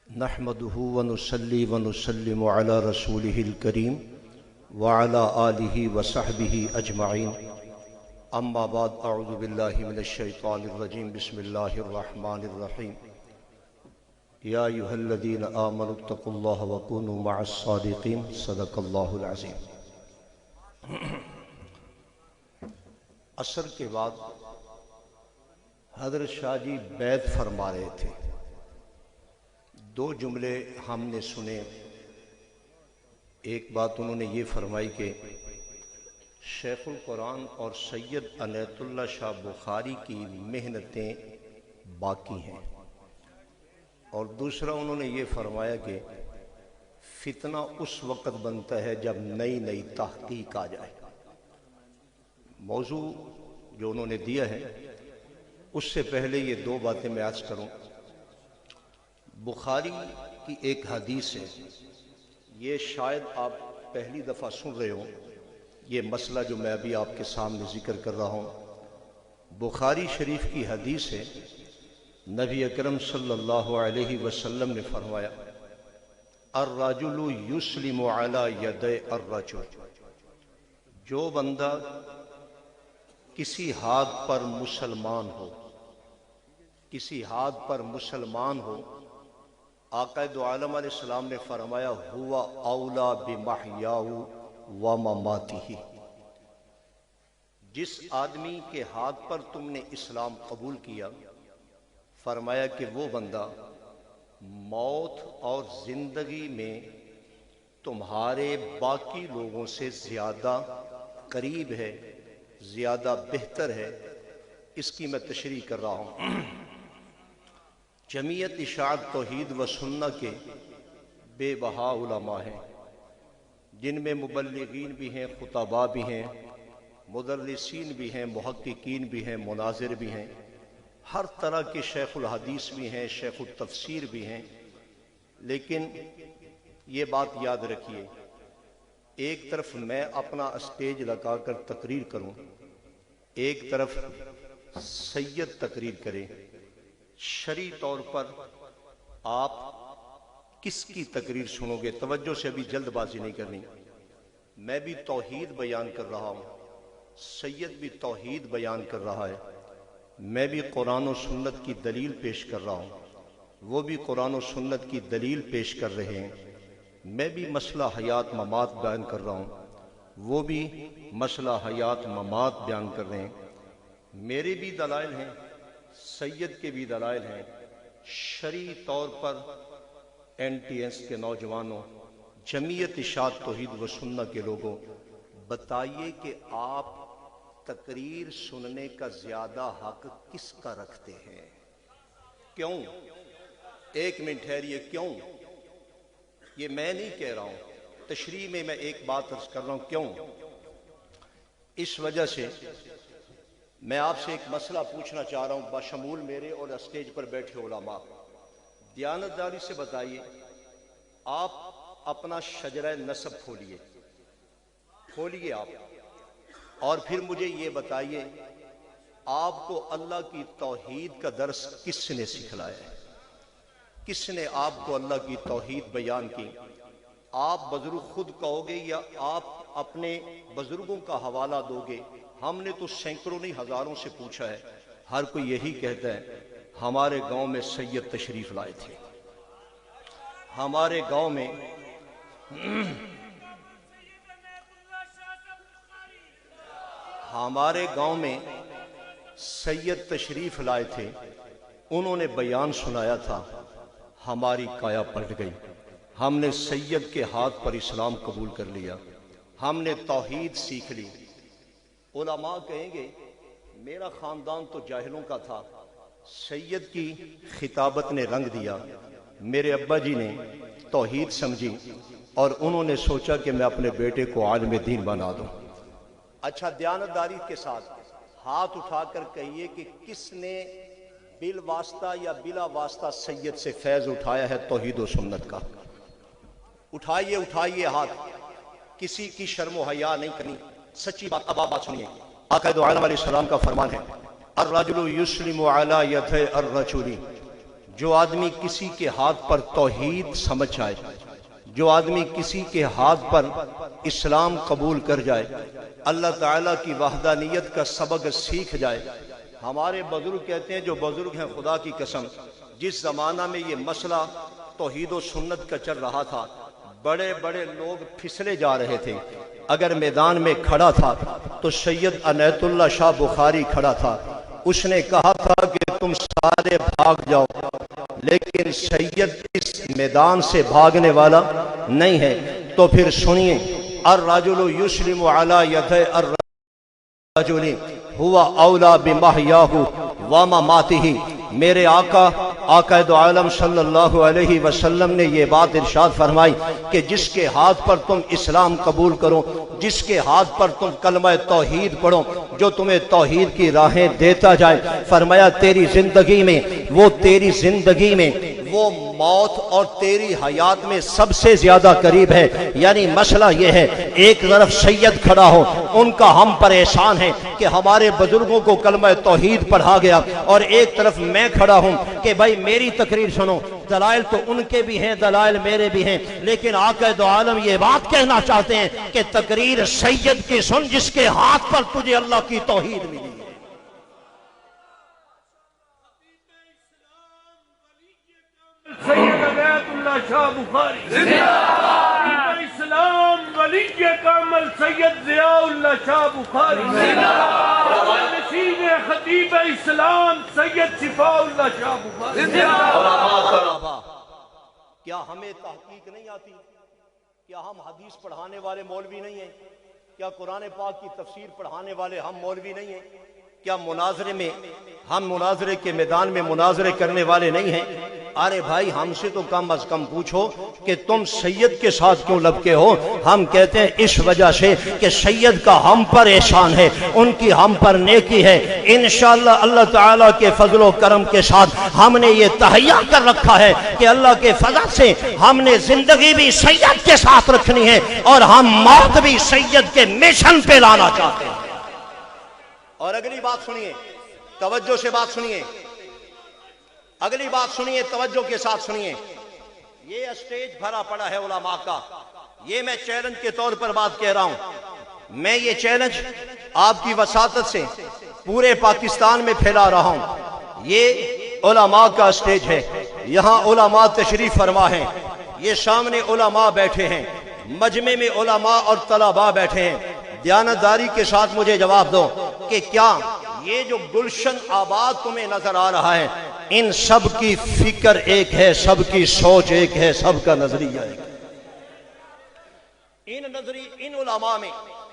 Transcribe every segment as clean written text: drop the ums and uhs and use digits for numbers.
نحمده ونصلي ونسلم على رسوله الكريم وعلى آله وصحبه أجمعين. أما بعد، أعوذ بالله من الشيطان الرجيم. بسم الله الرحمن الرحيم. يا أيها الذين آمنوا اتقوا الله وكونوا مع الصادقين. صدق الله العظيم. عصر کے بعد حضرت شاہ جی بیعت فرما رہے تھے. دو جملے ہم نے سنے. ایک بات انہوں نے یہ فرمائی کہ شیخ القرآن اور سید عنایت اللہ شاہ بخاری کی محنتیں باقی ہیں، اور دوسرا انہوں نے یہ فرمایا کہ فتنہ اس وقت بنتا ہے جب نئی نئی تحقیق آ جائے. موضوع جو انہوں نے دیا ہے اس سے پہلے یہ دو باتیں میں عرض کروں. بخاری کی ایک حدیث ہے، یہ شاید آپ پہلی دفعہ سن رہے ہوں. یہ مسئلہ جو میں ابھی آپ کے سامنے ذکر کر رہا ہوں بخاری شریف کی حدیث ہے. نبی اکرم صلی اللہ علیہ وسلم نے فرمایا الرجل یسلم علی یدی الرجل، جو بندہ کسی ہاتھ پر مسلمان ہو، کسی ہاتھ پر مسلمان ہو، آقا دو عالم علیہ السلام نے فرمایا ہوا اولا بمحیاہ و مماتہ، جس آدمی کے ہاتھ پر تم نے اسلام قبول کیا، فرمایا کہ وہ بندہ موت اور زندگی میں تمہارے باقی لوگوں سے زیادہ قریب ہے، زیادہ بہتر ہے. اس کی میں تشریح کر رہا ہوں. جمعیت اشاعت توحید و سنہ کے بے بہا علماء ہیں، جن میں مبلغین بھی ہیں، خطباء بھی ہیں، مدرسین بھی ہیں، محققین بھی ہیں، مناظر بھی ہیں، ہر طرح کے شیخ الحدیث بھی ہیں، شیخ التفسیر بھی ہیں. لیکن یہ بات یاد رکھیے، ایک طرف میں اپنا اسٹیج لگا کر تقریر کروں، ایک طرف سید تقریر کرے. شرعی طور پر آپ کس کی تقریر سنو گے؟ توجہ سے، ابھی جلد بازی نہیں کرنی. میں بھی توحید بیان کر رہا ہوں، سید بھی توحید بیان کر رہا ہے، میں بھی قرآن و سنت کی دلیل پیش کر رہا ہوں، وہ بھی قرآن و سنت کی دلیل پیش کر رہے ہیں. میں بھی مسئلہ حیات ممات بیان کر رہا ہوں، وہ بھی مسئلہ حیات ممات بیان کر رہے ہیں. میرے بھی دلائل ہیں، سید کے بھی دلائل ہیں. شرعی طور پر NTS کے نوجوانوں، جمعیت اشاعت توحید و سنہ کے لوگوں، بتائیے کہ آپ تقریر سننے کا زیادہ حق کس کا رکھتے ہیں؟ کیوں؟ ایک منٹ ٹھہریے. کیوں؟ یہ میں نہیں کہہ رہا ہوں، تشریح میں ایک بات عرض کر رہا ہوں. کیوں؟ اس وجہ سے میں آپ سے ایک مسئلہ پوچھنا چاہ رہا ہوں بشمول میرے اور اسٹیج پر بیٹھے علماء. دیانتداری سے بتائیے، آپ اپنا شجرہ نسب کھولیے آپ، اور پھر مجھے یہ بتائیے آپ کو اللہ کی توحید کا درس کس نے سکھلایا ہے؟ کس نے آپ کو اللہ کی توحید بیان کی؟ آپ بزرگ خود کہو گے یا آپ اپنے بزرگوں کا حوالہ دو گے؟ ہم نے تو سینکڑوں نہیں ہزاروں سے پوچھا ہے، ہر کوئی یہی کہتا ہے ہمارے گاؤں میں سید تشریف لائے تھے، ہمارے گاؤں میں سید تشریف لائے تھے، انہوں نے بیان سنایا تھا، ہماری کایا پلٹ گئی. ہم نے سید کے ہاتھ پر اسلام قبول کر لیا، ہم نے توحید سیکھ لی. علماء کہیں گے میرا خاندان تو جاہلوں کا تھا، سید کی خطابت نے رنگ دیا، میرے ابا جی نے توحید سمجھی اور انہوں نے سوچا کہ میں اپنے بیٹے کو عالم دین بنا دوں. اچھا، دیانتداری کے ساتھ ہاتھ اٹھا کر کہیے کہ کس نے بالواسطہ یا بلا واسطہ سید سے فیض اٹھایا ہے توحید و سنت کا؟ اٹھائیے ہاتھ. کسی کی شرم و حیا نہیں کرنی. سچی بات. اب آپ بات سنیے. آقا دو عالم علیہ السلام کا فرمان ہے الرجل یسلم علی یدی الرجل، جو آدمی کسی کے ہاتھ پر توحید سمجھ آئے، جو آدمی کسی کے ہاتھ پر اسلام قبول کر جائے، اللہ تعالیٰ کی وحدانیت کا سبق سیکھ جائے۔ ہمارے بزرگ کہتے ہیں، جو بزرگ ہیں خدا کی قسم، جس زمانہ میں یہ مسئلہ توحید و سنت کا چل رہا تھا، بڑے بڑے لوگ پھسلے جا رہے تھے۔ اگر میدان میں کھڑا تھا تو سید عنایت اللہ شاہ بخاری کھڑا تھا، اس نے کہا تھا کہ تم سارے بھاگ جاؤ، لیکن سید اس میدان سے بھاگنے والا نہیں ہے۔ تو پھر سنیے، الرجل یسلم علی یدی الرجل هو اولا بمحیاہ ومماتہ۔ میرے آقا دو عالم صلی اللہ علیہ وسلم نے یہ بات ارشاد فرمائی کہ جس کے ہاتھ پر تم اسلام قبول کرو، جس کے ہاتھ پر تم کلمہ توحید پڑھو، جو تمہیں توحید کی راہیں دیتا جائے، فرمایا تیری زندگی میں، وہ تیری زندگی میں وہ موت اور تیری حیات میں سب سے زیادہ قریب ہے۔ یعنی مسئلہ یہ ہے، ایک طرف سید کھڑا ہو، ان کا ہم پر احسان ہے کہ ہمارے بزرگوں کو کلمہ توحید پڑھا گیا، اور ایک طرف میں کھڑا ہوں کہ بھائی میری تقریر سنو، دلائل تو ان کے بھی ہیں، دلائل میرے بھی ہیں، لیکن آقا دو عالم یہ بات کہنا چاہتے ہیں کہ تقریر سید کی سن جس کے ہاتھ پر تجھے اللہ کی توحید ملی ہے۔ سید عنایت اللہ شاہ بخاری زندہ باد، اسلام ولی کامل سید ضیاء اللہ شاہ بخاری زندہ باد، نشین خطیب اسلام سید شفاء اللہ شاہ بخاری زندہ باد۔ کیا ہمیں تحقیق نہیں آتی؟ کیا ہم حدیث پڑھانے والے مولوی نہیں ہیں؟ کیا قرآن پاک کی تفسیر پڑھانے والے ہم مولوی نہیں ہیں؟ کیا مناظرے میں ہم مناظرے کے میدان میں مناظرے کرنے والے نہیں ہیں؟ ارے بھائی ہم سے تو کم از کم پوچھو کہ تم سید کے ساتھ کیوں لبکے ہو؟ ہم کہتے ہیں اس وجہ سے کہ سید کا ہم پر احسان ہے، ان کی ہم پر نیکی ہے۔ انشاءاللہ اللہ تعالیٰ کے فضل و کرم کے ساتھ ہم نے یہ تہیا کر رکھا ہے کہ اللہ کے فضل سے ہم نے زندگی بھی سید کے ساتھ رکھنی ہے، اور ہم موت بھی سید کے مشن پہ لانا چاہتے ہیں۔ اور اگلی بات سنیے، توجہ سے بات سنیے، اگلی بات سنیے، توجہ کے ساتھ سنیے۔ یہ اسٹیج بھرا پڑا ہے علماء کا، یہ میں چیلنج کے طور پر بات کہہ رہا ہوں۔ میں یہ چیلنج آپ کی وساطت سے پورے پاکستان میں پھیلا رہا ہوں۔ یہ علماء کا اسٹیج ہے، یہاں علماء تشریف فرما ہیں، یہ سامنے علماء بیٹھے ہیں، مجمع میں علماء اور طلباء بیٹھے ہیں۔ دیانتداری کے ساتھ مجھے جواب دو کہ کیا یہ جو گلشن آباد تمہیں نظر آ رہا ہے، ان سب کی فکر ایک ہے، سب کی سوچ ایک ہے، سب کا نظریہ ایک ہے؟ ان علماء میں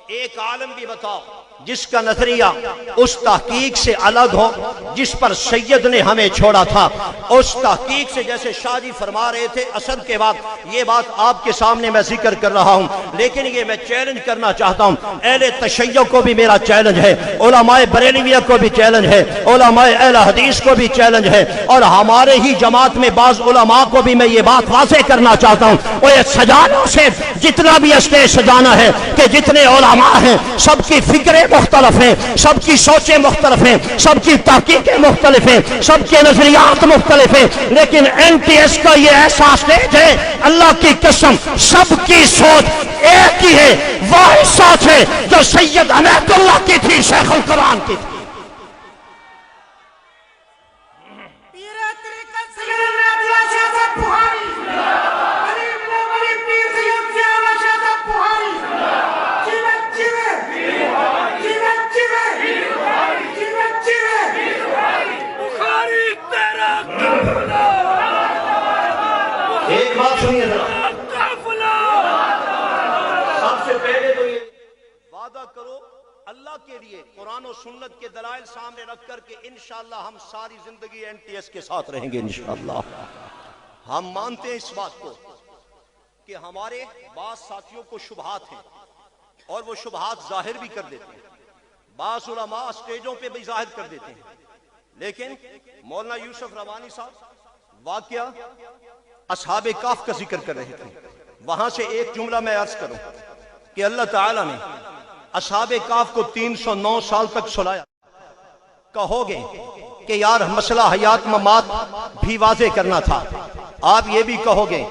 ایک عالم بھی بتاؤ جس کا نظریہ اس تحقیق سے الگ ہو جس پر سید نے ہمیں چھوڑا تھا، اس تحقیق سے، جیسے شاہ جی فرما رہے تھے اثر کے بعد، یہ بات آپ کے سامنے میں ذکر کر رہا ہوں، لیکن یہ میں چیلنج کرنا چاہتا ہوں، اہل تشیع کو بھی میرا چیلنج ہے، علماء بریلویہ کو بھی چیلنج ہے، علماء اہل حدیث کو بھی چیلنج ہے، اور ہمارے ہی جماعت میں بعض علماء کو بھی میں یہ بات واضح کرنا چاہتا ہوں، وہ یہ سجانوں سے جتنا بھی اسٹیج سجانا ہے کہ جتنے علماء ہیں سب کی فکریں مختلف ہیں، سب کی سوچیں مختلف ہیں، سب کی تحقیقیں مختلف ہیں، سب کے نظریات مختلف ہیں، لیکن این ٹی ایس کا یہ ایسا اسٹیج ہے، اللہ کی قسم سب کی سوچ ایک ہی ہے، وہی سوچ ہے جو سید عنایت اللہ کی تھی، شیخ القرآن کی تھی۔ ایک بات سنیے ذرا، سب سے پہلے تو یہ وعدہ کرو اللہ کے لیے، قرآن و سنت کے دلائل سامنے رکھ کر کہ انشاءاللہ ہم ساری زندگی این ٹی ایس کے ساتھ رہیں گے انشاءاللہ۔ ہم مانتے ہیں اس بات کو کہ ہمارے بعض ساتھیوں کو شبہات ہیں اور وہ شبہات ظاہر بھی کر دیتے ہیں، بعض علماء اسٹیجوں پہ بھی ظاہر کر دیتے ہیں، لیکن مولانا یوسف ربانی صاحب واقعہ اصحاب کہف کا ذکر کر رہے تھے، وہاں سے ایک جملہ میں عرض کروں کہ اللہ تعالیٰ نے اصحاب کہف کو 309 سال تک سلایا۔ کہو گے کہ یار مسئلہ حیات ممات بھی واضح کرنا تھا، آپ یہ بھی کہو گے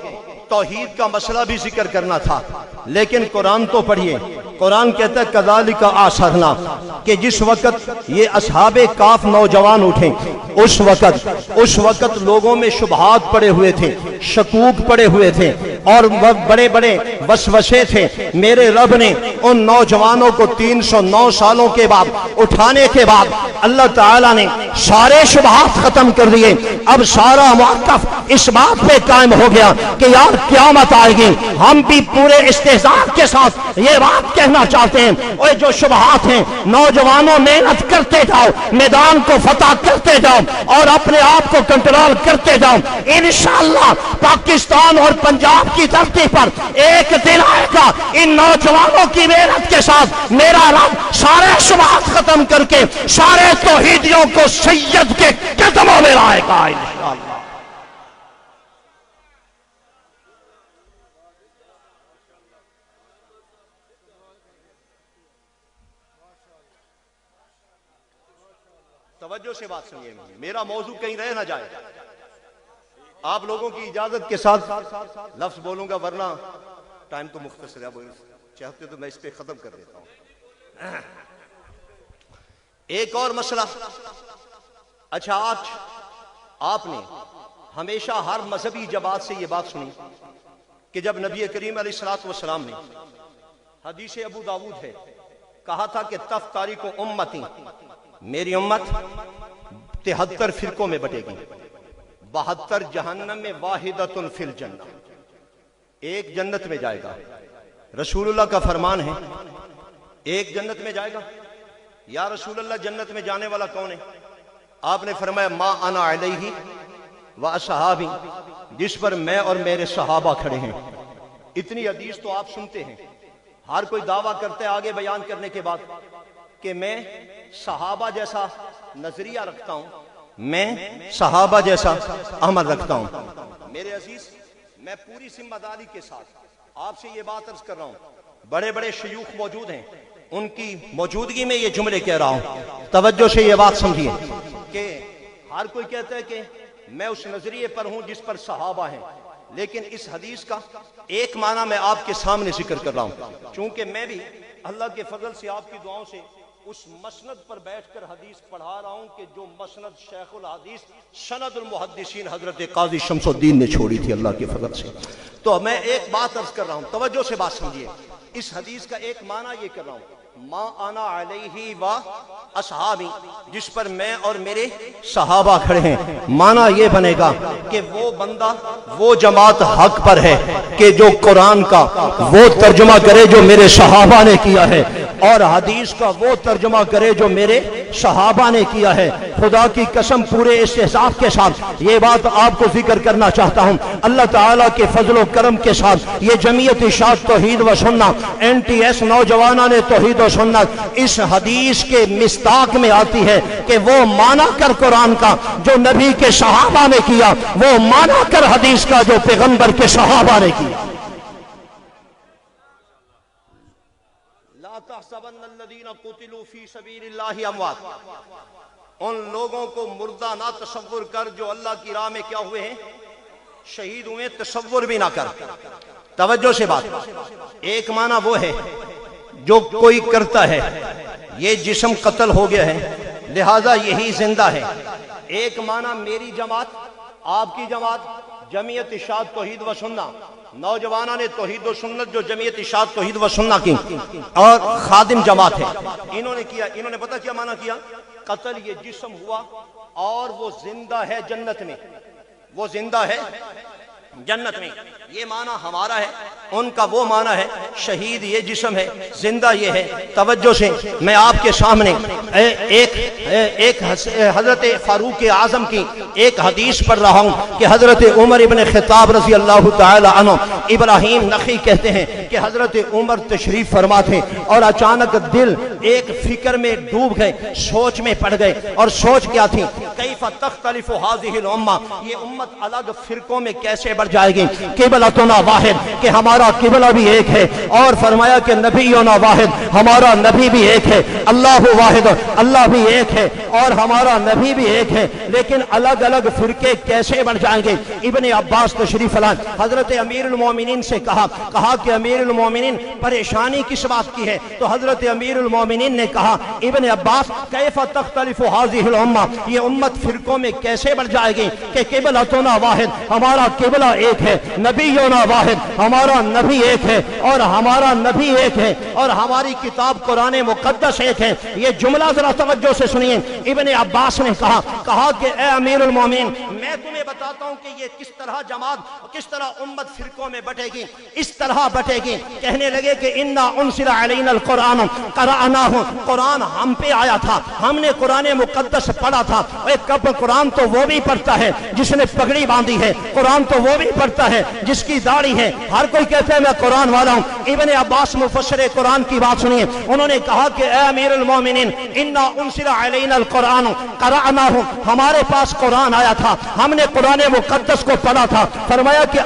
توحید کا مسئلہ بھی ذکر کرنا تھا، لیکن قرآن تو پڑھیے۔ قرآن کہتا ہے کذالک اعثرنا، کہ جس وقت یہ اصحاب کاف نوجوان اٹھیں اس وقت لوگوں میں شبہات پڑے ہوئے تھے، شکوک پڑے ہوئے تھے اور بڑے بڑے وسوسے تھے۔ میرے رب نے ان نوجوانوں کو 309 سالوں کے بعد اٹھانے کے بعد اللہ تعالیٰ نے سارے شبہات ختم کر دیے۔ اب سارا موقف اس بات پہ قائم ہو گیا کہ یار قیامت آئے گی۔ ہم بھی پورے استحضاء کے ساتھ یہ بات کہنا چاہتے ہیں، اور جو شبہات ہیں نوجوانوں محنت کرتے جاؤ، میدان کو فتح کرتے جاؤ اور اپنے آپ کو کنٹرول کرتے جاؤ۔ انشاءاللہ پاکستان اور پنجاب کی دھرتی پر ایک دن آئے گا ان نوجوانوں کی محنت کے ساتھ میرا رب سارے شبہات ختم کر کے سارے توحیدیوں کو سید کے قدموں میں لائے گا انشاءاللہ۔ توجہ سے بات سنیے، میرا موضوع کہیں رہ نہ جائے۔ آپ لوگوں کی اجازت کے ساتھ لفظ بولوں گا، ورنہ ٹائم تو مختصر ہے، چاہتے تو میں اس پہ ختم کر دیتا ہوں۔ ایک اور مسئلہ، اچھا آج آپ نے ہمیشہ ہر مذہبی جماعت سے یہ بات سنی کہ جب نبی کریم علیہ الصلوۃ والسلام نے، حدیث ابو داؤد ہے، کہا تھا کہ تفترق امتی، میری امت 73 فرقوں میں بٹے گی، 72 جہنم میں، واحدۃ فی الجنہ، ایک جنت میں جائے گا۔ رسول اللہ کا فرمان ہے ایک جنت میں جائے گا۔ یا رسول اللہ جنت میں جانے والا کون ہے؟ آپ نے فرمایا ما انا علیہ و اصحابی، جس پر میں اور میرے صحابہ کھڑے ہیں۔ اتنی حدیث تو آپ سنتے ہیں، ہر کوئی دعویٰ کرتا ہے آگے بیان کرنے کے بعد کہ میں صحابہ جیسا نظریہ رکھتا ہوں، میں صحابہ جیسا عمل رکھتا ہوں۔ میرے عزیز، میں پوری ذمہ داری کے ساتھ آپ سے یہ بات عرض کر رہا ہوں، بڑے بڑے شیوخ موجود ہیں، ان کی موجودگی میں یہ جملے کہہ رہا ہوں، توجہ سے یہ بات سمجھیے کہ ہر کوئی کہتا ہے کہ میں اس نظریے پر ہوں جس پر صحابہ ہیں، لیکن اس حدیث کا ایک معنی میں آپ کے سامنے ذکر کر رہا ہوں، چونکہ میں بھی اللہ کے فضل سے آپ کی دعاؤں سے اس مسند پر بیٹھ کر حدیث پڑھا رہا ہوں کہ جو مسند شیخ الحدیث سند المحدثین حضرت قاضی شمس الدین نے چھوڑی تھی اللہ کے فضل سے۔ تو میں ایک بات عرض کر رہا ہوں، توجہ سے بات سمجھیے، اس حدیث کا ایک معنی یہ کر رہا ہوں، ما انا علیہ و اصحابی، جس پر میں اور میرے صحابہ کھڑے ہیں۔ معنی یہ بنے گا کہ وہ بندہ، وہ جماعت حق پر ہے کہ جو قرآن کا وہ ترجمہ کرے جو میرے صحابہ نے کیا ہے، اور حدیث کا وہ ترجمہ کرے جو میرے صحابہ نے کیا ہے۔ خدا کی قسم پورے استحقاق کے ساتھ یہ بات آپ کو ذکر کرنا چاہتا ہوں، اللہ تعالیٰ کے فضل و کرم کے ساتھ یہ جمعیت اشاعت توحید و سنت NTS نوجوانان توحید و سنت اس حدیث کے مصداق میں آتی ہے کہ وہ مانا کر قرآن کا جو نبی کے صحابہ نے کیا، وہ مانا کر حدیث کا جو پیغمبر کے صحابہ نے کیا۔ تحسبن الذین قتلوا فی سبیل اللہ اموات، ان لوگوں کو مردہ نہ تصور کر جو اللہ کی راہ میں کیا ہوئے ہیں، شہید ہوئے، تصور بھی نہ کر۔ توجہ سے بات، ایک معنی وہ ہے جو کوئی کرتا ہے، یہ جسم قتل ہو گیا ہے لہذا یہی زندہ ہے۔ ایک معنی میری جماعت، آپ کی جماعت، جمعیت اشاعت توحید و سنت نوجوانان توحید و سنت جو جمعیت اشاعت توحید و سنت کی اور خادم جماعت ہے، انہوں نے کیا، انہوں نے پتہ کیا معنی کیا؟ قتل یہ جسم ہوا اور وہ زندہ ہے جنت میں، وہ زندہ ہے جنت میں، یہ معنی ہمارا ہے، ان کا وہ معنی ہے شہید یہ جسم ہے، زندہ یہ ہے۔ توجہ سے میں آپ کے سامنے ایک حضرت فاروق اعظم کی ایک حدیث پڑھ رہا ہوں کہ حضرت عمر ابن خطاب رضی اللہ تعالی عنہ، ابراہیم نخعی کہتے ہیں کہ حضرت عمر تشریف فرما تھے اور اچانک دل ایک فکر میں ڈوب گئے، سوچ میں پڑ گئے، اور سوچ کیا تھی؟ کیف تختلف هذه الامہ، یہ امت الگ فرقوں میں کیسے بڑھ جائے گی؟ کہ قبلتنا واحد کہ ہمارا قبلہ بھی ایک ہے، اور فرمایا کہ نبینا واحد ہمارا نبی بھی ایک ہے، اللہ واحد اللہ بھی ایک ہے اور ہمارا نبی بھی ایک ہے، لیکن الگ الگ فرقے کیسے بن جائیں گے؟ ابن عباس تشریف لائے، حضرت امیر المومنین سے کہا کہ امیر المومنین پریشانی کس بات کی ہے؟ تو حضرت امیر المومنین نے کہا ابن عباس کیف تختلف هذه الامہ، یہ امت فرقوں میں کیسے بن جائے گی کہ قبلتنا واحد ہمارا قبلہ ایک ہے، نبینا واحد ہمارا نبی ایک ہے اور ہمارا نبی ایک ہے اور ہماری کتاب قرآن مقدس ایک ہے۔ یہ جملہ ذرا توجہ سے سنیے، ابن عباس نے کہا کہ اے امیر المومنین میں تمہیں بتاتا ہوں کہ یہ کس طرح جماعت کس طرح امت فرقوں میں بٹے گی، اس طرح بٹے گی۔ کہنے لگے کہ انا انزل علینا القرآن قرأناہ، قرآن ہم پہ آیا تھا، ہم نے قرآن مقدس پڑھا تھا۔ قرآن تو وہ بھی پڑھتا ہے جس نے پگڑی باندھی ہے، قرآن تو وہ بھی پڑھتا ہے جس کی داڑھی ہے، ہر کوئی کہتا ہے میں قرآن والا ہوں۔ ابن عباس مفسر قرآن کی بات سنیے، انہوں نے کہا کہ اے امیر المومنین انا انزل علینا القرآن قرأناہ، ہمارے پاس قرآن آیا تھا، ہم نے قرآن مقدس کو پڑھا تھا۔ فرمایا کہ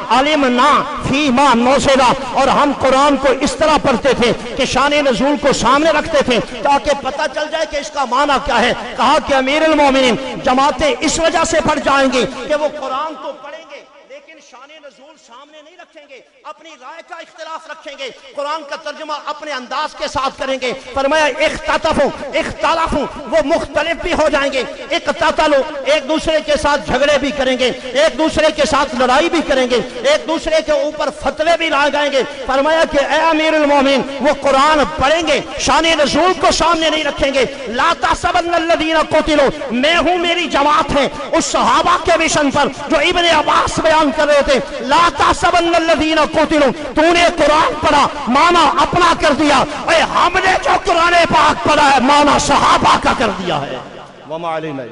علمنا فیما نزل، اور ہم قرآن کو اس طرح پڑھتے تھے کہ شان نزول کو سامنے رکھتے تھے تاکہ پتہ چل جائے کہ اس کا معنی کیا ہے۔ کہا کہ امیر المومنین جماعتیں اس وجہ سے پڑھ جائیں گی کہ وہ قرآن تو پڑھیں گے لیکن شان نزول سامنے نہیں رکھیں گے، اپنی رائے کا اختلاف رکھیں گے، قرآن کا ترجمہ اپنے انداز کے ساتھ کریں گے۔ فرمایا اختلافوں وہ مختلف بھی ہو جائیں گے، اقتتلوا ایک دوسرے کے ساتھ جھگڑے بھی کریں گے، ایک دوسرے کے ساتھ لڑائی بھی کریں گے، ایک دوسرے کے اوپر فتوے بھی لائے جائیں گے۔ فرمایا کہ اے امیر المومنین وہ قرآن پڑھیں گے، شان نزول کو سامنے نہیں رکھیں گے۔ لا تحسبن الذین قتلوا، میں ہوں میری جماعت ہے اس صحابہ کے مشن پر جو ابن عباس بیان کر رہے تھے۔ لا تحسبن الذین قتلوا، تو نے قرآن پڑھا معنی اپنا کر دیا، اے ہم نے جو قرآن پاک پڑھا ہے معنی صحابہ کا کر دیا ہے۔ وما علینا